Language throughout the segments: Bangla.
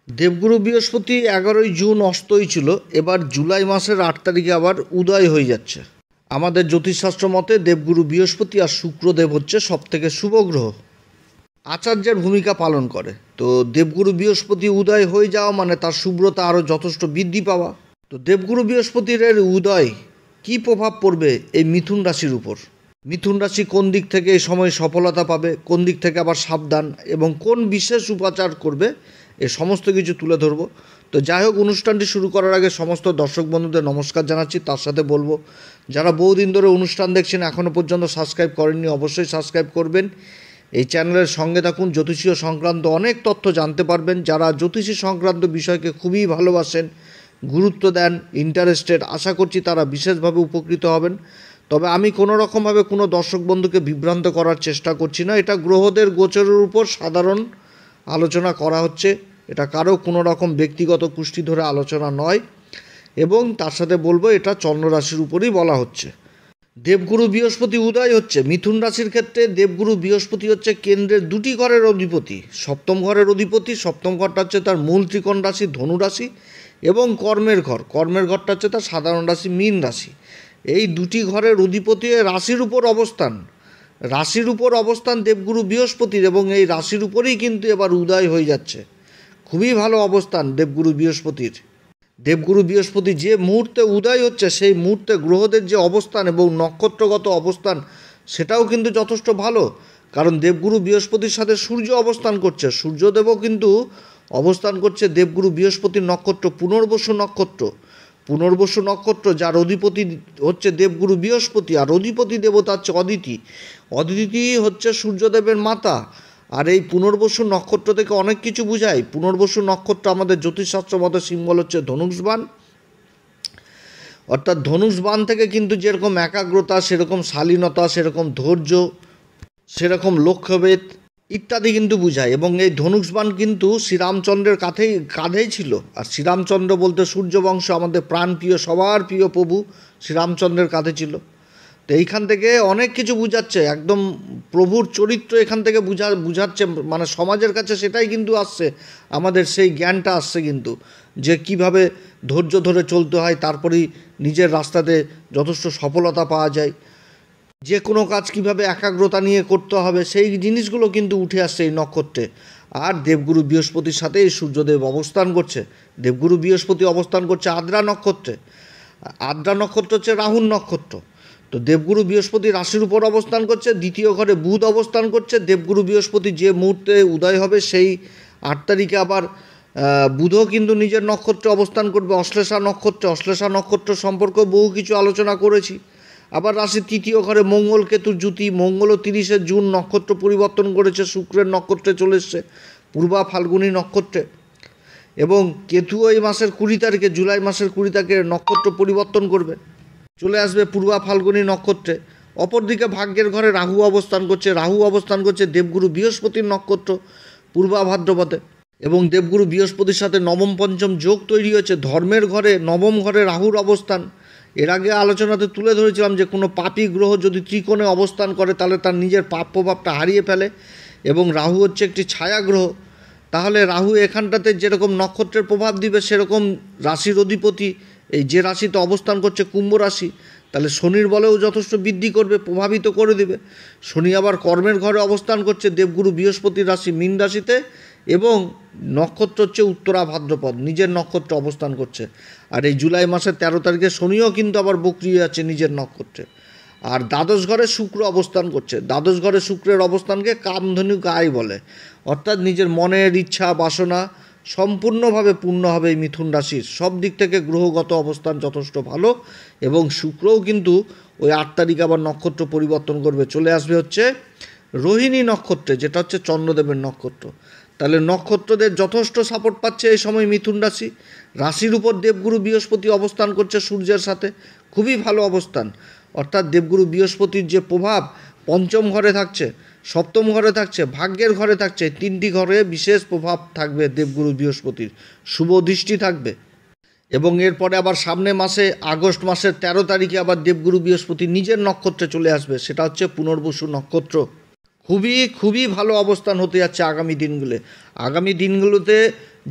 দেবগুরু বৃহস্পতি 11ই জুন অস্তই ছিল, এবার জুলাই মাসের 8 তারিখে আবার উদয় হয়ে যাচ্ছে। আমাদের জ্যোতিষশাস্ত্র মতে দেবগুরু বৃহস্পতি আর শুক্রদেব হচ্ছে সবথেকে শুভ গ্রহ, আচার্যের ভূমিকা পালন করে। তো দেবগুরু বৃহস্পতি উদয় হয়ে যাওয়া মানে তার শুভ্রতা আরও যথেষ্ট বৃদ্ধি পাওয়া। তো দেবগুরু বৃহস্পতির উদয় কী প্রভাব পড়বে এই মিথুন রাশির উপর? মিথুন রাশি কোন দিক থেকে এই সময় সফলতা পাবে, কোন দিক থেকে আবার সাবধান, এবং কোন বিশেষ উপাচার করবে, এ সমস্ত কিছু তুলে ধরব। তো যাই হোক, অনুষ্ঠানটি শুরু করার আগে সমস্ত দর্শক বন্ধুদের নমস্কার জানাচ্ছি। তার সাথে বলবো, যারা বহুদিন ধরে অনুষ্ঠান দেখছেন এখনও পর্যন্ত সাবস্ক্রাইব করেননি, অবশ্যই সাবস্ক্রাইব করবেন। এই চ্যানেলের সঙ্গে থাকুন, জ্যোতিষীয় সংক্রান্ত অনেক তথ্য জানতে পারবেন। যারা জ্যোতিষী সংক্রান্ত বিষয়কে খুবই ভালোবাসেন, গুরুত্ব দেন, ইন্টারেস্টেড, আশা করছি তারা বিশেষভাবে উপকৃত হবেন। তবে আমি কোনো রকমভাবে কোনো দর্শক বন্ধুকে বিভ্রান্ত করার চেষ্টা করছি না। এটা গ্রহদের গোচরের উপর সাধারণ আলোচনা করা হচ্ছে, এটা কারো কোনো রকম ব্যক্তিগত কুষ্টি ধরে আলোচনা নয়। এবং তার সাথে বলবো, এটা চন্দ্র রাশির উপরই বলা হচ্ছে। দেবগুরু বৃহস্পতি উদয় হচ্ছে মিথুন রাশির ক্ষেত্রে। দেবগুরু বৃহস্পতি হচ্ছে কেন্দ্রের দুটি ঘরের অধিপতি, সপ্তম ঘরের অধিপতি। সপ্তম ঘরটা হচ্ছে তার মূল ত্রিকোণ রাশি ধনু রাশি, এবং কর্মের ঘরটা হচ্ছে তার সাধারণ রাশি মীন রাশি। এই দুটি ঘরের অধিপতি রাশির উপর অবস্থান দেবগুরু বৃহস্পতির, এবং এই রাশির উপরেই কিন্তু এবার উদয় হয়ে যাচ্ছে। খুবই ভালো অবস্থান দেবগুরু বৃহস্পতির। দেবগুরু বৃহস্পতি যে মুহূর্তে উদয় হচ্ছে, সেই মুহূর্তে গ্রহদের যে অবস্থান এবং নক্ষত্রগত অবস্থান, সেটাও কিন্তু যথেষ্ট ভালো। কারণ দেবগুরু বৃহস্পতির সাথে সূর্য অবস্থান করছে, সূর্যদেবও কিন্তু অবস্থান করছে দেবগুরু বৃহস্পতির নক্ষত্র পুনর্বসু নক্ষত্র, যার অধিপতি হচ্ছে দেবগুরু বৃহস্পতি, আর অধিপতি দেবতা হচ্ছে অদিতি হচ্ছে সূর্যদেবের মাতা। আর এই পুনর্বসু নক্ষত্র থেকে অনেক কিছু বোঝায়। পুনর্বসু নক্ষত্র আমাদের জ্যোতিষশাস্ত্র মতে সিম্বল হচ্ছে ধনুষবাণ, অর্থাৎ ধনুষবাণ থেকে কিন্তু যেরকম একাগ্রতা, সেরকম শালীনতা, সেরকম ধৈর্য, সেরকম লক্ষ্যভেদ ইত্যাদি কিন্তু বোঝায়। এবং এই ধনুষবাণ কিন্তু শ্রীরামচন্দ্রের কাঁধেই ছিল। আর শ্রীরামচন্দ্র বলতে সূর্যবংশ, আমাদের প্রাণপ্রিয়, সবার প্রিয় প্রভু শ্রীরামচন্দ্রের কাঁধে ছিল। তো এইখান থেকে অনেক কিছু বুঝাচ্ছে, একদম প্রভুর চরিত্র এখান থেকে বুঝাচ্ছে, মানে সমাজের কাছে সেটাই কিন্তু আসছে, আমাদের সেই জ্ঞানটা আসছে কিন্তু, যে কিভাবে ধৈর্য ধরে চলতে হয়, তারপরেই নিজের রাস্তাতে যথেষ্ট সফলতা পাওয়া যায়। যে কোনো কাজ কিভাবে একাগ্রতা নিয়ে করতে হবে, সেই জিনিসগুলো কিন্তু উঠে আসছে এই নক্ষত্রে। আর দেবগুরু বৃহস্পতির সাথে এই সূর্যদেব অবস্থান করছে। দেবগুরু বৃহস্পতি অবস্থান করছে আদ্রা নক্ষত্রে। আদ্রা নক্ষত্র হচ্ছে রাহুর নক্ষত্র। তো দেবগুরু বৃহস্পতি রাশির উপর অবস্থান করছে, দ্বিতীয় ঘরে বুধ অবস্থান করছে। দেবগুরু বৃহস্পতি যে মুহূর্তে উদয় হবে, সেই 8 তারিখে আবার বুধও কিন্তু নিজের নক্ষত্রে অবস্থান করবে, অশ্লেষা নক্ষত্র সম্পর্কে বহু কিছু আলোচনা করেছি। আবার রাশির তৃতীয় ঘরে মঙ্গল কেতুর জুতি, মঙ্গলও 30শে জুন নক্ষত্র পরিবর্তন করেছে, শুক্রের নক্ষত্রে চলে এসছে, পূর্বা ফাল্গুনী নক্ষত্রে। এবং কেতুও এই মাসের 20 তারিখে, জুলাই মাসের 20 তারিখে নক্ষত্র পরিবর্তন করবে, চলে আসবে পূর্বা ফাল্গুনী নক্ষত্রে। অপরদিকে ভাগ্যের ঘরে রাহু অবস্থান করছে দেবগুরু বৃহস্পতির নক্ষত্র পূর্বা ভাদ্রপদে। এবং দেবগুরু বৃহস্পতির সাথে নবম পঞ্চম যোগ তৈরি হয়েছে ধর্মের ঘরে, নবম ঘরে রাহুর অবস্থান। এর আগে আলোচনাতে তুলে ধরেছিলাম যে কোনো পাপী গ্রহ যদি ত্রিকোণে অবস্থান করে, তাহলে তার নিজের পাপ প্রভাবটা হারিয়ে ফেলে। এবং রাহু হচ্ছে একটি ছায়া গ্রহ। তাহলে রাহু এখানটাতে যেরকম নক্ষত্রের প্রভাব দিবে, সেরকম রাশির অধিপতি এই যে রাশিতে অবস্থান করছে কুম্ভ রাশি, তাহলে শনির বলেও যথেষ্ট বৃদ্ধি করবে, প্রভাবিত করে দেবে। শনি আবার কর্মের ঘরে অবস্থান করছে দেবগুরু বৃহস্পতির রাশি মীন রাশিতে, এবং নক্ষত্র হচ্ছে উত্তরা ভাদ্রপদ, নিজের নক্ষত্রে অবস্থান করছে। আর এই জুলাই মাসের 13 তারিখে শনিও কিন্তু আবার বক্রি যাচ্ছে নিজের নক্ষত্রে। আর দ্বাদশ ঘরে শুক্র অবস্থান করছে। দ্বাদশ ঘরে শুক্রের অবস্থানকে কামধেনু গায়ে বলে, অর্থাৎ নিজের মনের ইচ্ছা বাসনা সম্পূর্ণভাবে পূর্ণ হবে এই মিথুন রাশির। সব দিক থেকে গ্রহগত অবস্থান যথেষ্ট ভালো। এবং শুক্রও কিন্তু ওই 8 তারিখ আবার নক্ষত্র পরিবর্তন করবে, চলে আসবে হচ্ছে রোহিণী নক্ষত্রে, যেটা হচ্ছে চন্দ্রদেবের নক্ষত্র। তাহলে নক্ষত্রদের যথেষ্ট সাপোর্ট পাচ্ছে এই সময় মিথুন রাশি। রাশির উপর দেবগুরু বৃহস্পতি অবস্থান করছে সূর্যের সাথে, খুবই ভালো অবস্থান। অর্থাৎ দেবগুরু বৃহস্পতির যে প্রভাব পঞ্চম ঘরে থাকছে, সপ্তম ঘরে থাকছে, ভাগ্যের ঘরে থাকছে, 3টি ঘরে বিশেষ প্রভাব থাকবে দেবগুরু বৃহস্পতির, শুভ দৃষ্টি থাকবে। এবং এরপরে আবার সামনে মাসে আগস্ট মাসের 13 তারিখে আবার দেবগুরু বৃহস্পতি নিজের নক্ষত্রে চলে আসবে, সেটা হচ্ছে পুনর্বসু নক্ষত্র। খুবই খুবই ভালো অবস্থান হতে যাচ্ছে আগামী দিনগুলোতে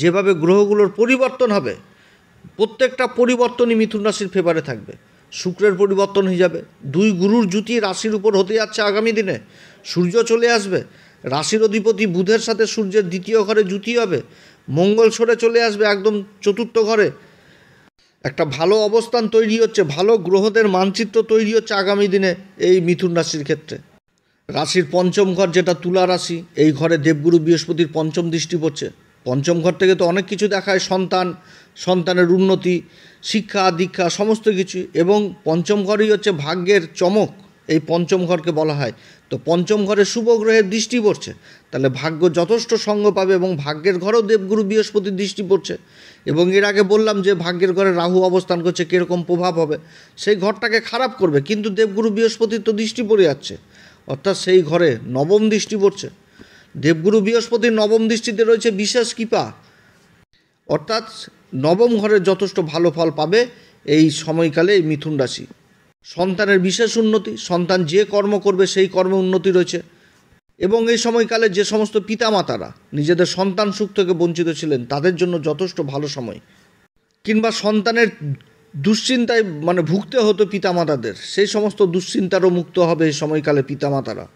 যেভাবে গ্রহগুলোর পরিবর্তন হবে, প্রত্যেকটা পরিবর্তনই মিথুন রাশির ফেভারে থাকবে। শুক্রের পরিবর্তন হয়ে যাবে, দুই গুরুর জুতি রাশির উপর হতে যাচ্ছে আগামী দিনে। সূর্য চলে আসবে, রাশির অধিপতি বুধের সাথে সূর্যের দ্বিতীয় ঘরে জুতি হবে, মঙ্গল সরে চলে আসবে একদম চতুর্থ ঘরে। একটা ভালো অবস্থান তৈরি হচ্ছে, ভালো গ্রহদের মানচিত্র তৈরি হচ্ছে আগামী দিনে এই মিথুন রাশির ক্ষেত্রে। রাশির পঞ্চম ঘর যেটা তুলা রাশি, এই ঘরে দেবগুরু বৃহস্পতির পঞ্চম দৃষ্টি পড়ছে। পঞ্চম ঘর থেকে তো অনেক কিছু দেখায়, সন্তানের উন্নতি, শিক্ষা দীক্ষা সমস্ত কিছু, এবং পঞ্চম ঘরই হচ্ছে ভাগ্যের চমক, এই পঞ্চম ঘরকে বলা হয়। তো পঞ্চম ঘরে শুভ গ্রহের দৃষ্টি পড়ছে, তাহলে ভাগ্য যথেষ্ট সঙ্গ পাবে, এবং ভাগ্যের ঘরেও দেবগুরু বৃহস্পতির দৃষ্টি পড়ছে। এবং এর আগে বললাম যে ভাগ্যের ঘরে রাহু অবস্থান করছে, কীরকম প্রভাব হবে, সেই ঘরটাকে খারাপ করবে, কিন্তু দেবগুরু বৃহস্পতির তো দৃষ্টি পড়ে যাচ্ছে, অর্থাৎ সেই ঘরে নবম দৃষ্টি পড়ছে। দেবগুরু বৃহস্পতির নবম দৃষ্টিতে রয়েছে বিশেষ কৃপা, অর্থাৎ নবম ঘরে যথেষ্ট ভালো ফল পাবে এই সময়কালে এই মিথুন রাশি। সন্তানের বিশেষ উন্নতি, সন্তান যে কর্ম করবে সেই কর্মে উন্নতি রয়েছে। এবং এই সময়কালে যে সমস্ত পিতামাতারা নিজেদের সন্তান সুখ থেকে বঞ্চিত ছিলেন, তাদের জন্য যথেষ্ট ভালো সময়। কিংবা সন্তানের দুশ্চিন্তায় ভুগতে হতো পিতামাতাদের, সেই সমস্ত দুশ্চিন্তারও মুক্ত হবে এই সময়কালে পিতামাতারা।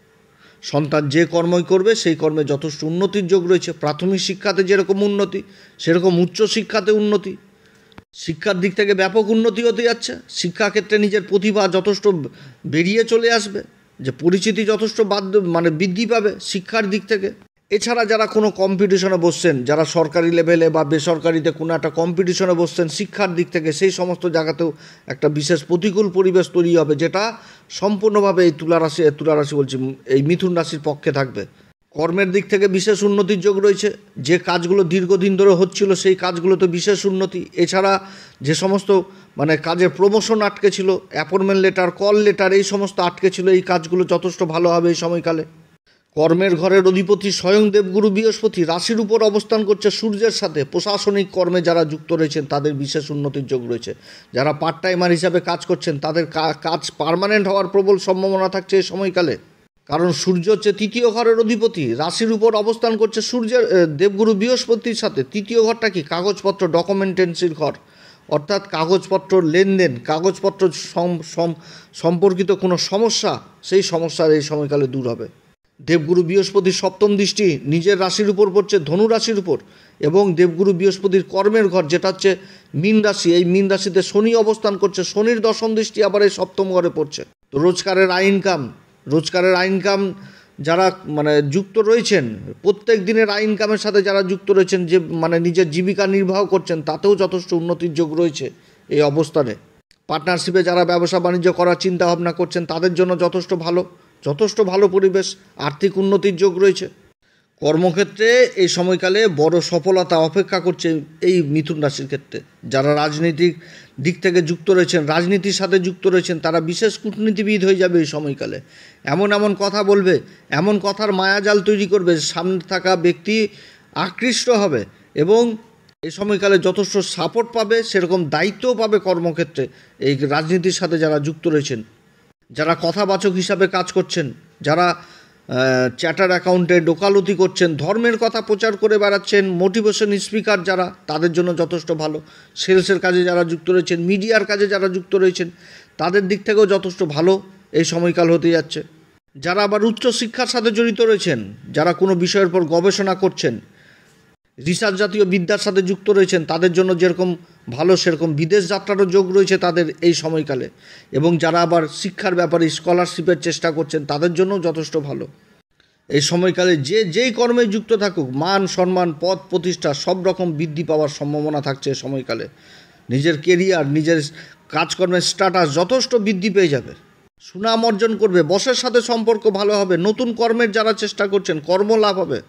সন্তান যে কর্মই করবে সেই কর্মে যথেষ্ট উন্নতির যোগ রয়েছে। প্রাথমিক শিক্ষাতে যেরকম উন্নতি, সেরকম উচ্চ শিক্ষাতে উন্নতি, শিক্ষার দিক থেকে ব্যাপক উন্নতি হতে যাচ্ছে। শিক্ষাক্ষেত্রে নিজের প্রতিভা যথেষ্ট বেরিয়ে চলে আসবে, যে পরিচিতি যথেষ্ট বৃদ্ধি পাবে শিক্ষার দিক থেকে। এছাড়া যারা কোনো কম্পিটিশনে বসছেন, যারা সরকারি লেভেলে বা বেসরকারিতে কোনো একটা কম্পিটিশনে বসছেন শিক্ষার দিক থেকে, সেই সমস্ত জায়গাতেও একটা বিশেষ প্রতিকূল পরিবেশ তৈরি হবে, যেটা সম্পূর্ণভাবে এই তুলা রাশি বলছি, এই মিথুন রাশির পক্ষে থাকবে। কর্মের দিক থেকে বিশেষ উন্নতির যোগ রয়েছে, যে কাজগুলো দীর্ঘদিন ধরে হচ্ছিল সেই কাজগুলোতে বিশেষ উন্নতি। এছাড়া যে সমস্ত কাজের প্রমোশন আটকে ছিল, অ্যাপয়েন্টমেন্ট লেটার, কল লেটার, এই সমস্ত আটকে ছিল, এই কাজগুলো যথেষ্ট ভালো হবে এই সময়কালে। কর্মের ঘরের অধিপতি স্বয়ং দেবগুরু বৃহস্পতি রাশির উপর অবস্থান করছে সূর্যের সাথে। প্রশাসনিক কর্মে যারা যুক্ত রয়েছেন তাদের বিশেষ উন্নতির যোগ রয়েছে। যারা পার্ট টাইমার হিসাবে কাজ করছেন তাদের কাজ পার্মানেন্ট হওয়ার প্রবল সম্ভাবনা থাকছে এই সময়কালে, কারণ সূর্য হচ্ছে তৃতীয় ঘরের অধিপতি, রাশির উপর অবস্থান করছে দেবগুরু বৃহস্পতির সাথে। তৃতীয় ঘরটা কি? কাগজপত্র, ডকুমেন্টেন্সির ঘর, অর্থাৎ কাগজপত্র লেনদেন, কাগজপত্র সম্পর্কিত কোনো সমস্যা, সেই সমস্যার এই সময়কালে দূর হবে। দেবগুরু বৃহস্পতির সপ্তম দৃষ্টি নিজের রাশির উপর পড়ছে, ধনু রাশির উপর, এবং দেবগুরু বৃহস্পতির কর্মের ঘর যেটা হচ্ছে মীন রাশি, এই মীন রাশিতে শনি অবস্থান করছে, শনির দশম দৃষ্টি আবার এই সপ্তম ঘরে পড়ছে। তো রোজগারের ইনকাম যারা যুক্ত রয়েছেন, প্রত্যেক দিনের ইনকামের সাথে যারা যুক্ত রয়েছেন, যে নিজের জীবিকা নির্বাহ করছেন, তাতেও যথেষ্ট উন্নতির যোগ রয়েছে এই অবস্থানে। পার্টনারশিপে যারা ব্যবসা বাণিজ্য করার চিন্তা ভাবনা করছেন তাদের জন্য যথেষ্ট ভালো পরিবেশ, আর্থিক উন্নতির যোগ রয়েছে। কর্মক্ষেত্রে এই সময়কালে বড় সফলতা অপেক্ষা করছে এই মিথুন রাশির ক্ষেত্রে। যারা রাজনৈতিক দিক থেকে যুক্ত রয়েছেন, রাজনীতির সাথে যুক্ত রয়েছেন, তারা বিশেষ কূটনীতিবিদ হয়ে যাবে এই সময়কালে। এমন কথা বলবে, এমন কথার মায়াজাল তৈরি করবে, সামনে থাকা ব্যক্তি আকৃষ্ট হবে, এবং এই সময়কালে যথেষ্ট সাপোর্ট পাবে, সেরকম দায়িত্বও পাবে কর্মক্ষেত্রে এই রাজনীতির সাথে যারা যুক্ত রয়েছেন। যারা কথাবাচক হিসাবে কাজ করছেন, যারা চ্যাটার অ্যাকাউন্টে ওকালতি করছেন, ধর্মের কথা প্রচার করে বেড়াচ্ছেন, মোটিভেশন স্পিকার যারা, তাদের জন্য যথেষ্ট ভালো। সেলসের কাজে যারা যুক্ত রয়েছেন, মিডিয়ার কাজে যারা যুক্ত রয়েছেন, তাদের দিক থেকেও যথেষ্ট ভালো এই সময়কাল হতে যাচ্ছে। যারা আবার উচ্চশিক্ষার সাথে জড়িত রয়েছেন, যারা কোনো বিষয়ের উপর গবেষণা করছেন, রিসার্চ জাতীয় বিদ্যার সাথে যুক্ত রয়েছেন, তাদের জন্য যেরকম ভালো, সেরকম বিদেশ যাত্রারও যোগ রয়েছে তাদের এই সময়কালে। এবং যারা আবার শিক্ষার ব্যাপারে স্কলারশিপের চেষ্টা করছেন, তাদের জন্যও যথেষ্ট ভালো এই সময়কালে। যেই কর্মে যুক্ত থাকুক, মান সম্মান, পদ প্রতিষ্ঠা সব রকম বৃদ্ধি পাওয়ার সম্ভাবনা থাকছে এই সময়কালে। নিজের কেরিয়ার, নিজের কাজকর্মের স্ট্যাটাস যথেষ্ট বৃদ্ধি পেয়ে যাবে, সুনাম অর্জন করবে, বসের সাথে সম্পর্ক ভালো হবে, নতুন কর্মের যারা চেষ্টা করছেন কর্ম লাভ হবে।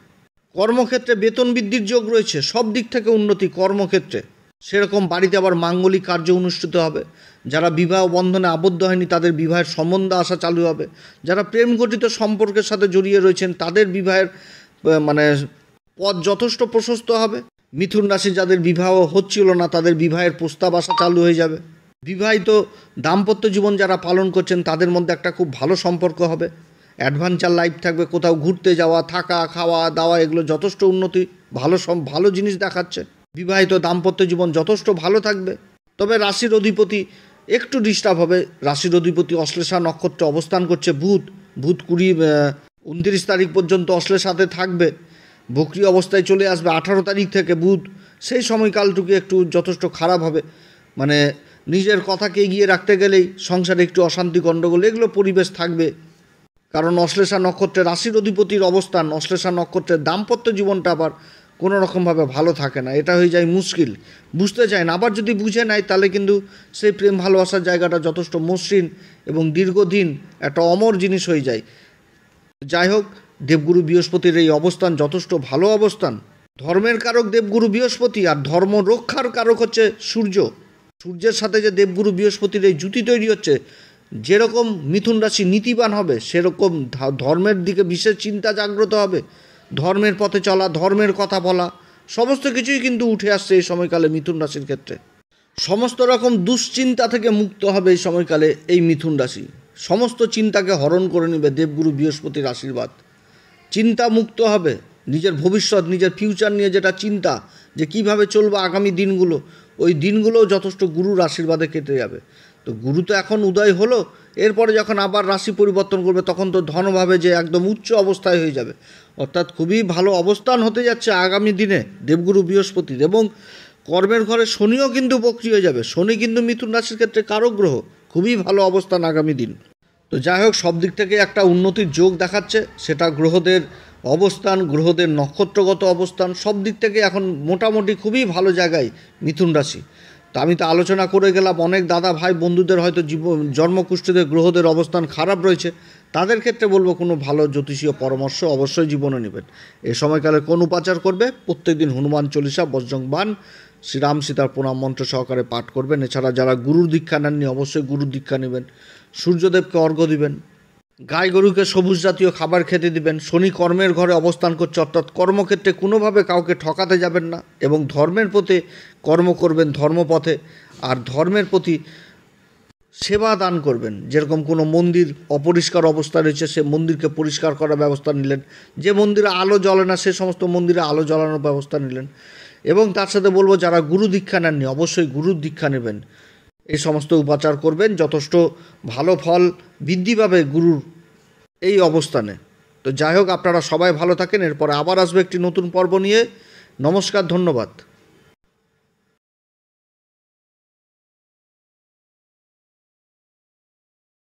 কর্মক্ষেত্রে বেতন বৃদ্ধির যোগ রয়েছে, সব দিক থেকে উন্নতি কর্মক্ষেত্রে। সেরকম বাড়িতে আবার মাঙ্গলিক কার্য অনুষ্ঠিত হবে। যারা বিবাহ বন্ধনে আবদ্ধ হয়নি তাদের বিবাহের সম্বন্ধ আসা চালু হবে। যারা প্রেম গঠিত সম্পর্কের সাথে জড়িয়ে রয়েছেন তাদের বিবাহের পথ যথেষ্ট প্রশস্ত হবে। মিথুন রাশি যাদের বিবাহ হচ্ছিল না তাদের বিবাহের প্রস্তাব আসা চালু হয়ে যাবে। বিবাহিত দাম্পত্য জীবন যারা পালন করছেন তাদের মধ্যে একটা খুব ভালো সম্পর্ক হবে। অ্যাডভেঞ্চার লাইফ থাকবে, কোথাও ঘুরতে যাওয়া, থাকা, খাওয়া দাওয়া এগুলো যথেষ্ট উন্নতি, ভালো জিনিস দেখাচ্ছে। বিবাহিত দাম্পত্য জীবন যথেষ্ট ভালো থাকবে। তবে রাশির অধিপতি একটু ডিস্টার্ব হবে। রাশির অধিপতি অশ্লেষা নক্ষত্রে অবস্থান করছে বুধ 29 তারিখ পর্যন্ত অশ্লেষাতে থাকবে, বক্রি অবস্থায় চলে আসবে 18 তারিখ থেকে বুধ। সেই সময়কালটুকু একটু যথেষ্ট খারাপ হবে, মানে নিজের কথাকে এগিয়ে রাখতে গেলেই সংসারে একটু অশান্তি গণ্ডগোল এগুলো পরিবেশ থাকবে। কারণ অশ্লেষা নক্ষত্রে রাশির অধিপতির অবস্থান, অশ্লেষা নক্ষত্রের দাম্পত্য জীবনটা আবার কোনো রকমভাবে ভালো থাকে না, এটা হয়ে যায় মুশকিল, বুঝতে চায় না। আবার যদি বুঝে নেয় তাহলে কিন্তু সেই প্রেম ভালোবাসার জায়গাটা যথেষ্ট মসৃণ এবং দীর্ঘদিন একটা অমর জিনিস হয়ে যায়। যাই হোক, দেবগুরু বৃহস্পতির এই অবস্থান যথেষ্ট ভালো অবস্থান। ধর্মের কারক দেবগুরু বৃহস্পতি, আর ধর্ম রক্ষার কারক হচ্ছে সূর্য। সূর্যের সাথে যে দেবগুরু বৃহস্পতির এই জুতি তৈরি হচ্ছে, যেরকম মিথুন রাশি নীতিবান হবে সেরকম ধর্মের দিকে বিশেষ চিন্তা জাগ্রত হবে। ধর্মের পথে চলা, ধর্মের কথা বলা, সমস্ত কিছুই কিন্তু উঠে আসছে এই সময়কালে মিথুন রাশির ক্ষেত্রে। সমস্ত রকম দুশ্চিন্তা থেকে মুক্ত হবে এই সময়কালে এই মিথুন রাশি। সমস্ত চিন্তাকে হরণ করে নেবে দেবগুরু বৃহস্পতির আশীর্বাদ। চিন্তা মুক্ত হবে, নিজের ভবিষ্যৎ, নিজের ফিউচার নিয়ে যেটা চিন্তা, যে কিভাবে চলবে আগামী দিনগুলো, ওই দিনগুলোও যথেষ্ট গুরুর আশীর্বাদে কেটে যাবে। তো গুরু তো এখন উদয় হলো, এরপরে যখন আবার রাশি পরিবর্তন করবে তখন তো ধনভাবে যে একদম উচ্চ অবস্থায় হয়ে যাবে, অর্থাৎ খুবই ভালো অবস্থান হতে যাচ্ছে আগামী দিনে দেবগুরু বৃহস্পতির। এবং কর্মের ঘরে শনিও কিন্তু বক্রি হয়ে যাবে। শনি কিন্তু মিথুন রাশির ক্ষেত্রে কারক গ্রহ, খুবই ভালো অবস্থান আগামী দিন। তো যাই হোক, সব দিক থেকে একটা উন্নতির যোগ দেখাচ্ছে, সেটা গ্রহদের অবস্থান, গ্রহদের নক্ষত্রগত অবস্থান, সব দিক থেকে এখন মোটামুটি খুবই ভালো জায়গায় মিথুন রাশি। তা আমি তো আলোচনা করে গেলাম, অনেক দাদা ভাই বন্ধুদের হয়তো জন্মকুষ্ঠীতে গ্রহদের অবস্থান খারাপ রয়েছে, তাদের ক্ষেত্রে বলবো কোনো ভালো জ্যোতিষীয় পরামর্শ অবশ্যই জীবনে নেবেন। এ সময়কালে কোন উপাচার করবে? প্রত্যেকদিন হনুমান চল্লিশা, বজ্রংবাণ, শ্রীরাম সীতার প্রণাম মন্ত্র সহকারে পাঠ করবেন। এছাড়া যারা গুরুর দীক্ষা নেননি অবশ্যই গুরুর দীক্ষা নেবেন। সূর্যদেবকে অর্ঘ্য দিবেন, গাই গরুকে সবুজ জাতীয় খাবার খেতে দিবেন। শনি কর্মের ঘরে অবস্থান করছে, অর্থাৎ কর্মক্ষেত্রে কোনোভাবে কাউকে ঠকাতে যাবেন না এবং ধর্মের প্রতি কর্ম করবেন, ধর্মপথে। আর ধর্মের প্রতি সেবা দান করবেন, যেরকম কোনো মন্দির অপরিষ্কার অবস্থা রয়েছে সে মন্দিরকে পরিষ্কার করার ব্যবস্থা নিলেন, যে মন্দিরে আলো জ্বলে না সে সমস্ত মন্দিরে আলো জ্বালানোর ব্যবস্থা নিলেন। এবং তার সাথে বলবো, যারা গুরু দীক্ষা নেননি অবশ্যই গুরুর দীক্ষা নেবেন, এই সমস্ত উপাচার করবেন, যথেষ্ট ভালো ফল বৃদ্ধি পাবে গুরুর এই অবস্থানে। তো যাই হোক, আপনারা সবাই ভালো থাকেন। এরপরে আবার আসবে একটি নতুন পর্ব নিয়ে। নমস্কার, ধন্যবাদ।